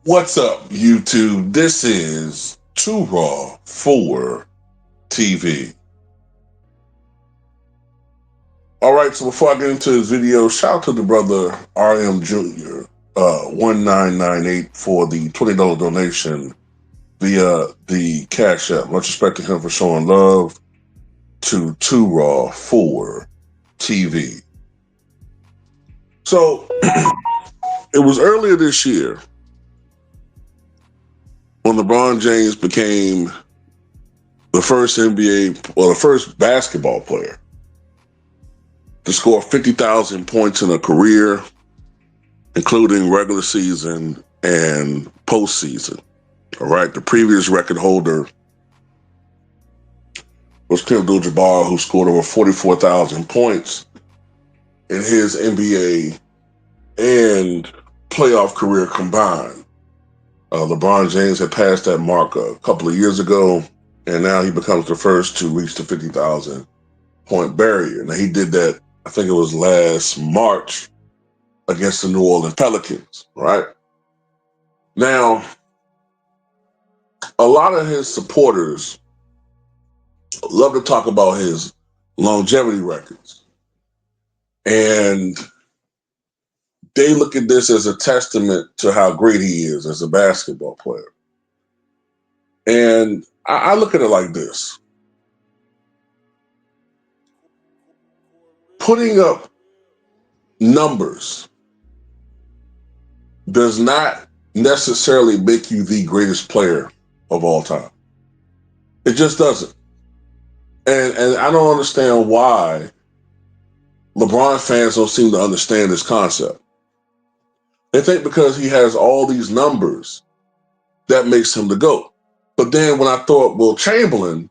What's up, YouTube? This is Too Raw for TV. All right, so before I get into this video, shout out to the brother RM Jr. 1998 for the $20 donation via the Cash App. Much respect to him for showing love to Too Raw for TV. So it was earlier this year when LeBron James became the first the first basketball player to score 50,000 points in a career, including regular season and postseason. All right, the previous record holder was Kareem Abdul-Jabbar, who scored over 44,000 points in his NBA and playoff career combined. LeBron James had passed that mark a couple of years ago, and now he becomes the first to reach the 50,000 point barrier. Now, he did that, I think it was last March, against the New Orleans Pelicans, right? Now, a lot of his supporters love to talk about his longevity records. And they look at this as a testament to how great he is as a basketball player. And I look at it like this. Putting up numbers does not necessarily make you the greatest player of all time. It just doesn't. And I don't understand why LeBron fans don't seem to understand this concept. They think because he has all these numbers, that makes him the GOAT. But then when I throw up Wilt Chamberlain,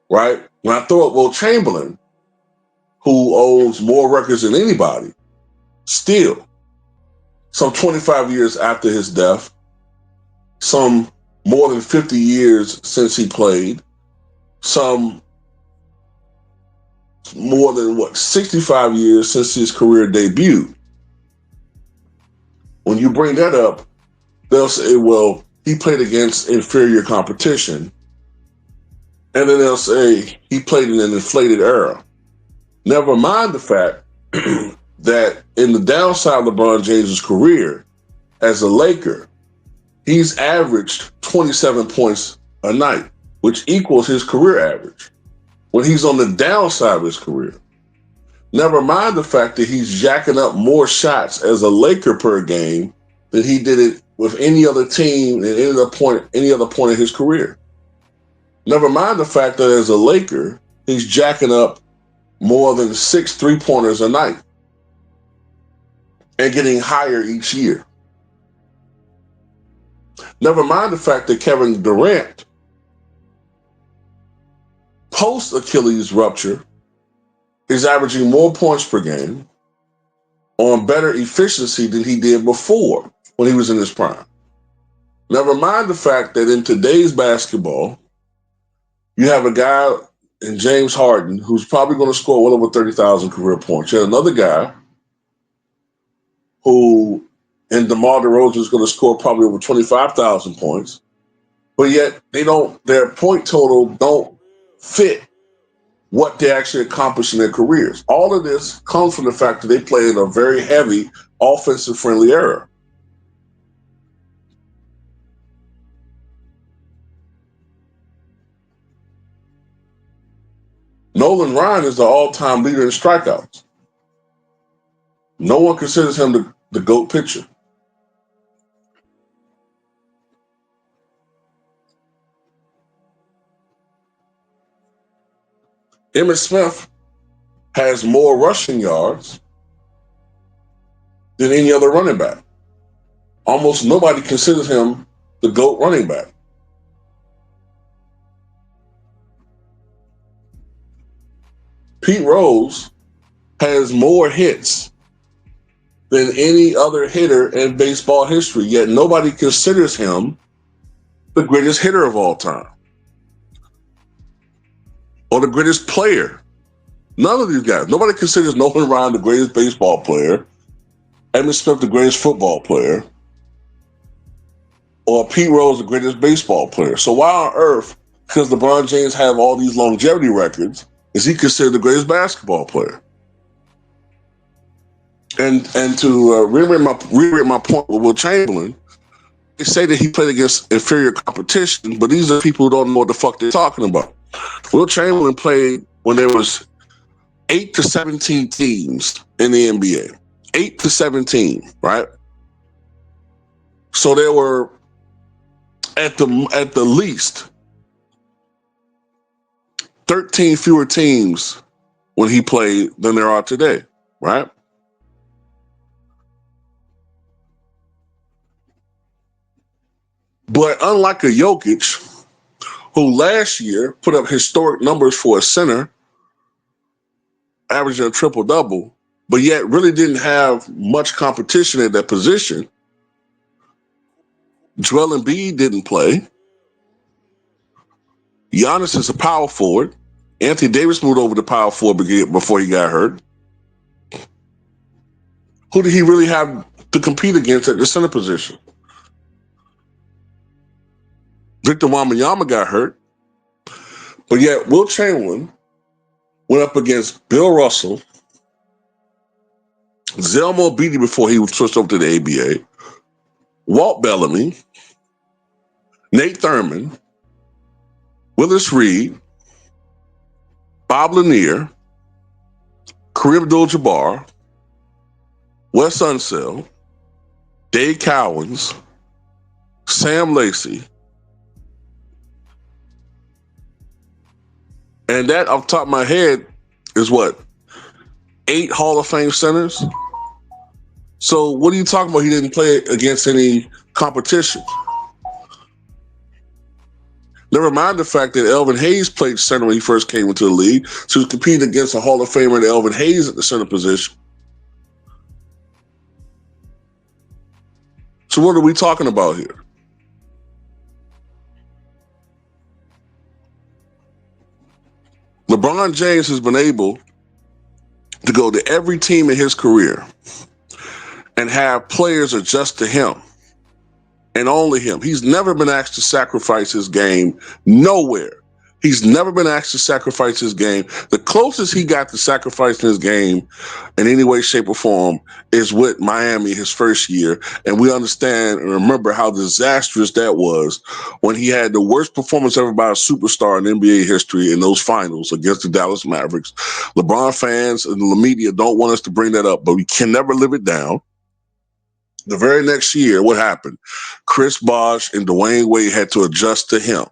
right? When I throw up Wilt Chamberlain, who owns more records than anybody, still, some 25 years after his death, some more than 50 years since he played, some more than 65 years since his career debuted. When you bring that up, they'll say, well, he played against inferior competition. And then they'll say he played in an inflated era. Never mind the fact that in the downside of LeBron James' career as a Laker, he's averaged 27 points a night, which equals his career average when he's on the downside of his career. Never mind the fact that he's jacking up more shots as a Laker per game than he did it with any other team at any other point in his career. Never mind the fact that as a Laker, he's jacking up more than 6 3-pointers a night and getting higher each year. Never mind the fact that Kevin Durant, post Achilles rupture, is averaging more points per game on better efficiency than he did before when he was in his prime. Never mind the fact that in today's basketball, you have a guy in James Harden who's probably going to score well over 30,000 career points. You have another guy who in DeMar DeRozan is going to score probably over 25,000 points, but yet their point total don't fit what they actually accomplished in their careers. All of this comes from the fact that they play in a very heavy offensive-friendly era. Nolan Ryan is the all-time leader in strikeouts. No one considers him the GOAT pitcher. Emmitt Smith has more rushing yards than any other running back. Almost nobody considers him the GOAT running back. Pete Rose has more hits than any other hitter in baseball history, yet nobody considers him the greatest hitter of all time or the greatest player. None of these guys. Nobody considers Nolan Ryan the greatest baseball player, Emmitt Smith the greatest football player, or Pete Rose the greatest baseball player. So why on earth, because LeBron James have all these longevity records, is he considered the greatest basketball player? And to reiterate my point with Will Chamberlain, they say that he played against inferior competition, but these are people who don't know what the fuck they're talking about. Will Chamberlain played when there was 8 to 17 teams in the NBA. 8 to 17, right? So there were at the least 13 fewer teams when he played than there are today, right? But unlike a Jokic, who last year put up historic numbers for a center, averaging a triple-double, but yet really didn't have much competition at that position. Joel Embiid didn't play. Giannis is a power forward. Anthony Davis moved over to power forward before he got hurt. Who did he really have to compete against at the center position? Victor Wembanyama got hurt. But yet Will Chamberlain went up against Bill Russell, Zelmo Beatty before he was switched over to the ABA, Walt Bellamy, Nate Thurman, Willis Reed, Bob Lanier, Kareem Abdul-Jabbar, Wes Unseld, Dave Cowens, Sam Lacey. And that, off the top of my head, is what? 8 Hall of Fame centers? So what are you talking about? He didn't play against any competition. Never mind the fact that Elvin Hayes played center when he first came into the league. So he was competing against a Hall of Famer, Elvin Hayes, at the center position. So what are we talking about here? LeBron James has been able to go to every team in his career and have players adjust to him and only him. He's never been asked to sacrifice his game nowhere. He's never been asked to sacrifice his game. The closest he got to sacrificing his game in any way, shape, or form is with Miami his first year. And we understand and remember how disastrous that was when he had the worst performance ever by a superstar in NBA history in those finals against the Dallas Mavericks. LeBron fans and the media don't want us to bring that up, but we can never live it down. The very next year, what happened? Chris Bosh and Dwayne Wade had to adjust to him.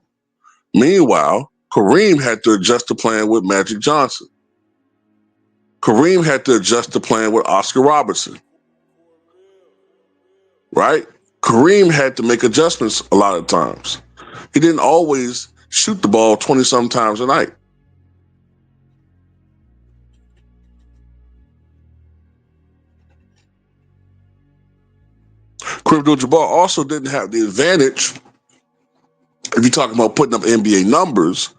Meanwhile, Kareem had to adjust to playing with Magic Johnson. Kareem had to adjust to playing with Oscar Robertson. Right? Kareem had to make adjustments a lot of times. He didn't always shoot the ball 20-some times a night. Kareem Abdul-Jabbar also didn't have the advantage, if you're talking about putting up NBA numbers,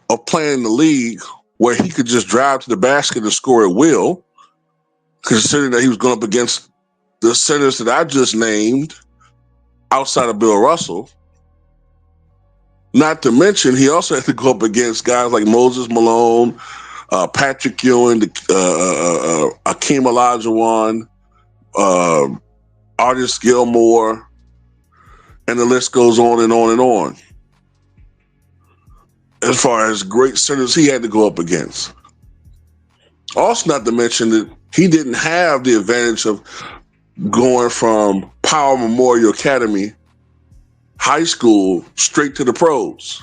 of playing in the league where he could just drive to the basket and score at will, considering that he was going up against the centers that I just named outside of Bill Russell. Not to mention, he also had to go up against guys like Moses Malone, Patrick Ewing, Akeem Olajuwon, Artis Gilmore, and the list goes on and on and on. As far as great centers he had to go up against. Also, not to mention that he didn't have the advantage of going from Power Memorial Academy high school straight to the pros.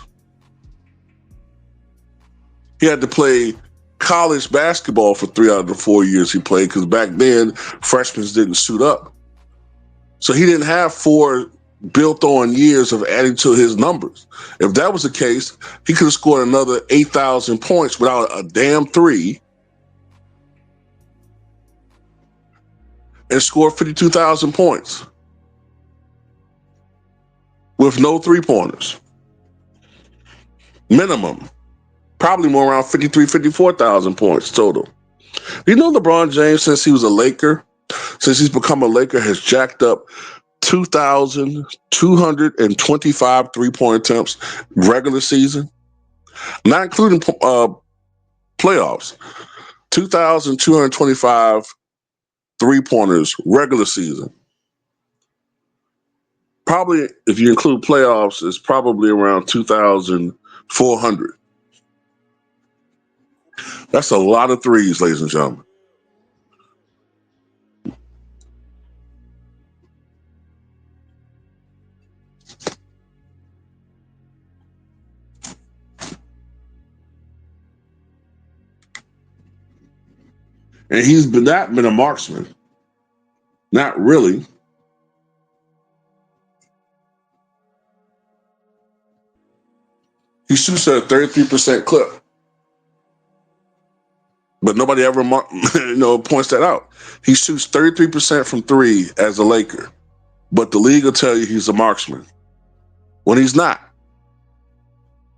He had to play college basketball for 3 out of the 4 years he played, because back then freshmen didn't suit up. So he didn't have 4 built-on years of adding to his numbers. If that was the case, he could have scored another 8,000 points without a damn three and scored 52,000 points with no three-pointers. Minimum. Probably more around 53, 54,000 points total. You know LeBron James, since he was a Laker, since he's become a Laker, has jacked up 2,225 3-point attempts regular season, not including playoffs. 2,225 3-pointers regular season. Probably, if you include playoffs, it's probably around 2,400. That's a lot of threes, ladies and gentlemen. And he's been not been a marksman. Not really. He shoots at a 33% clip. But nobody ever points that out. He shoots 33% from three as a Laker. But the league will tell you he's a marksman. When he's not.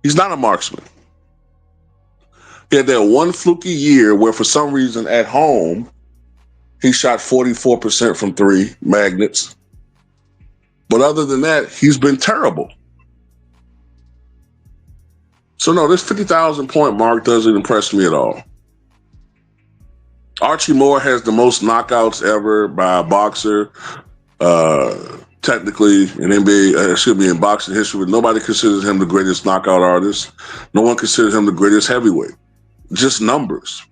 He's not a marksman. He had that one fluky year where for some reason at home, he shot 44% from three magnets. But other than that, he's been terrible. So no, this 50,000 point mark doesn't impress me at all. Archie Moore has the most knockouts ever by a boxer. Technically in NBA, in boxing history, but nobody considers him the greatest knockout artist. No one considers him the greatest heavyweight. Just numbers.